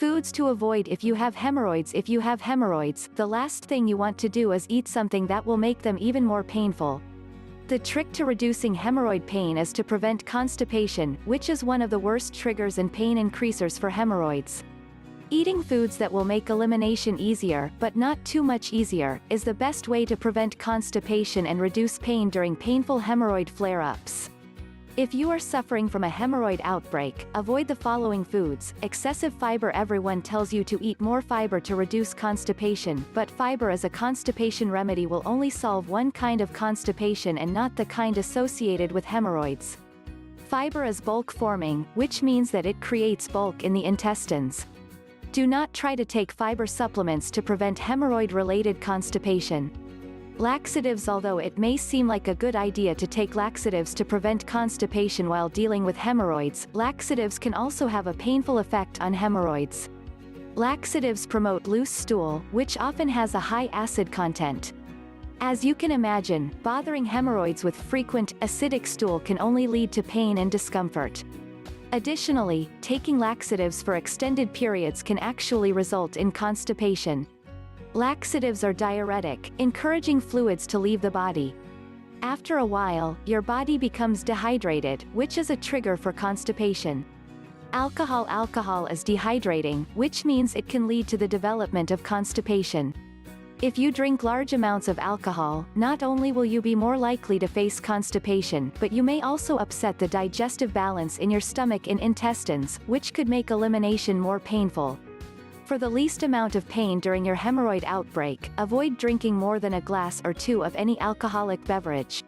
Foods to avoid if you have hemorrhoids. If you have hemorrhoids, the last thing you want to do is eat something that will make them even more painful. The trick to reducing hemorrhoid pain is to prevent constipation, which is one of the worst triggers and pain increasers for hemorrhoids. Eating foods that will make elimination easier, but not too much easier, is the best way to prevent constipation and reduce pain during painful hemorrhoid flare-ups. If you are suffering from a hemorrhoid outbreak, avoid the following foods. Excessive fiber. Everyone tells you to eat more fiber to reduce constipation, but fiber as a constipation remedy will only solve one kind of constipation and not the kind associated with hemorrhoids. Fiber is bulk forming, which means that it creates bulk in the intestines. Do not try to take fiber supplements to prevent hemorrhoid-related constipation. Laxatives. Although it may seem like a good idea to take laxatives to prevent constipation while dealing with hemorrhoids, laxatives can also have a painful effect on hemorrhoids. Laxatives promote loose stool, which often has a high acid content. As you can imagine, bothering hemorrhoids with frequent, acidic stool can only lead to pain and discomfort. Additionally, taking laxatives for extended periods can actually result in constipation. Laxatives are diuretic, encouraging fluids to leave the body. After a while, your body becomes dehydrated, which is a trigger for constipation. Alcohol. Alcohol is dehydrating, which means it can lead to the development of constipation. If you drink large amounts of alcohol, not only will you be more likely to face constipation, but you may also upset the digestive balance in your stomach and intestines, which could make elimination more painful. For the least amount of pain during your hemorrhoid outbreak, avoid drinking more than a glass or two of any alcoholic beverage.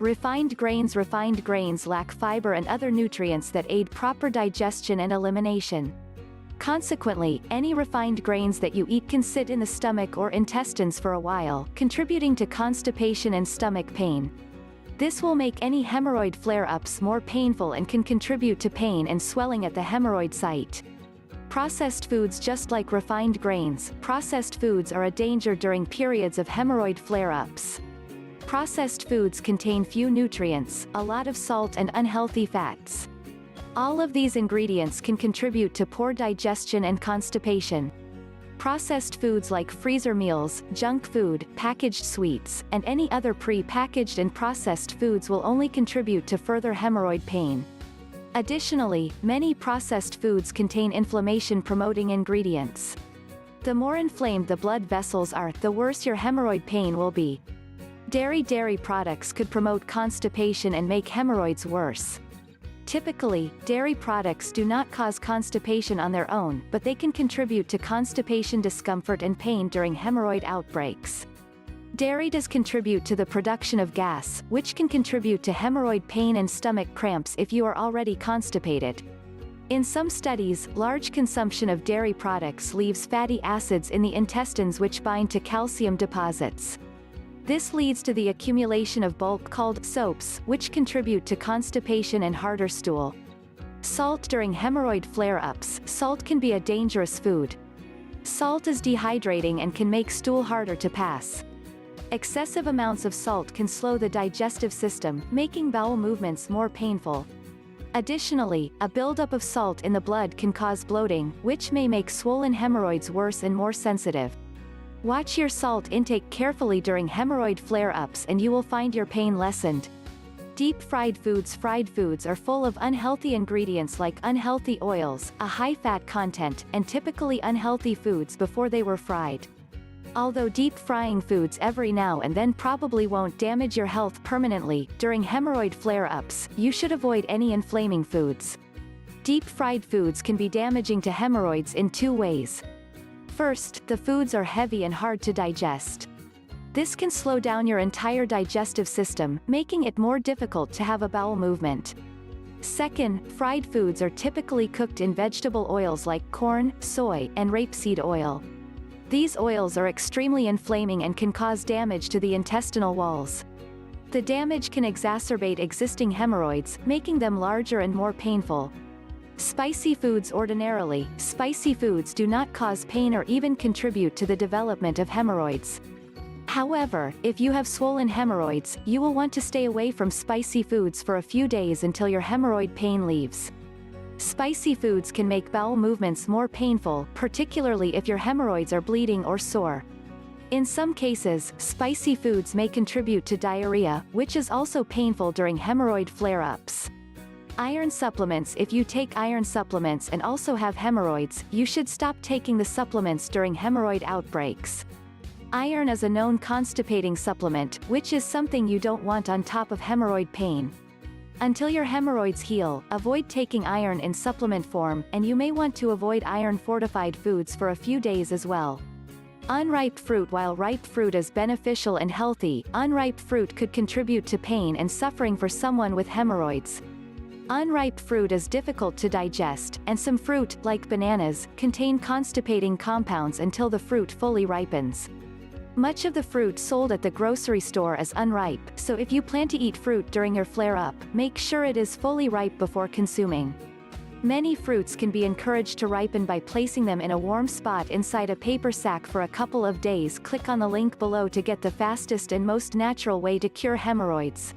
Refined grains. Refined grains lack fiber and other nutrients that aid proper digestion and elimination. Consequently, any refined grains that you eat can sit in the stomach or intestines for a while, contributing to constipation and stomach pain. This will make any hemorrhoid flare-ups more painful and can contribute to pain and swelling at the hemorrhoid site. Processed foods. Just like refined grains, processed foods are a danger during periods of hemorrhoid flare-ups. Processed foods contain few nutrients, a lot of salt and unhealthy fats. All of these ingredients can contribute to poor digestion and constipation. Processed foods like freezer meals, junk food, packaged sweets, and any other pre-packaged and processed foods will only contribute to further hemorrhoid pain. Additionally, many processed foods contain inflammation-promoting ingredients. The more inflamed the blood vessels are, the worse your hemorrhoid pain will be. Dairy products could promote constipation and make hemorrhoids worse. Typically, dairy products do not cause constipation on their own, but they can contribute to constipation, discomfort and pain during hemorrhoid outbreaks. Dairy does contribute to the production of gas, which can contribute to hemorrhoid pain and stomach cramps if you are already constipated. In some studies, large consumption of dairy products leaves fatty acids in the intestines which bind to calcium deposits. This leads to the accumulation of bulk called soaps, which contribute to constipation and harder stool. Salt. During hemorrhoid flare-ups, salt can be a dangerous food. Salt is dehydrating and can make stool harder to pass. Excessive amounts of salt can slow the digestive system, making bowel movements more painful. Additionally, a buildup of salt in the blood can cause bloating, which may make swollen hemorrhoids worse and more sensitive. Watch your salt intake carefully during hemorrhoid flare-ups and you will find your pain lessened. Deep-fried foods. Fried foods are full of unhealthy ingredients like unhealthy oils, a high fat content, and typically unhealthy foods before they were fried. Although deep frying foods every now and then probably won't damage your health permanently, during hemorrhoid flare-ups, you should avoid any inflaming foods. Deep-fried foods can be damaging to hemorrhoids in two ways. First, the foods are heavy and hard to digest. This can slow down your entire digestive system, making it more difficult to have a bowel movement. Second, fried foods are typically cooked in vegetable oils like corn, soy, and rapeseed oil. These oils are extremely inflaming and can cause damage to the intestinal walls. The damage can exacerbate existing hemorrhoids, making them larger and more painful. Spicy foods. Ordinarily, spicy foods do not cause pain or even contribute to the development of hemorrhoids. However, if you have swollen hemorrhoids, you will want to stay away from spicy foods for a few days until your hemorrhoid pain leaves. Spicy foods can make bowel movements more painful, particularly if your hemorrhoids are bleeding or sore. In some cases, spicy foods may contribute to diarrhea, which is also painful during hemorrhoid flare-ups. Iron supplements. If you take iron supplements and also have hemorrhoids, you should stop taking the supplements during hemorrhoid outbreaks. Iron is a known constipating supplement, which is something you don't want on top of hemorrhoid pain. Until your hemorrhoids heal, avoid taking iron in supplement form, and you may want to avoid iron-fortified foods for a few days as well. Unripe fruit. While ripe fruit is beneficial and healthy, unripe fruit could contribute to pain and suffering for someone with hemorrhoids. Unripe fruit is difficult to digest, and some fruit, like bananas, contain constipating compounds until the fruit fully ripens. Much of the fruit sold at the grocery store is unripe, so if you plan to eat fruit during your flare-up, make sure it is fully ripe before consuming. Many fruits can be encouraged to ripen by placing them in a warm spot inside a paper sack for a couple of days. Click on the link below to get the fastest and most natural way to cure hemorrhoids.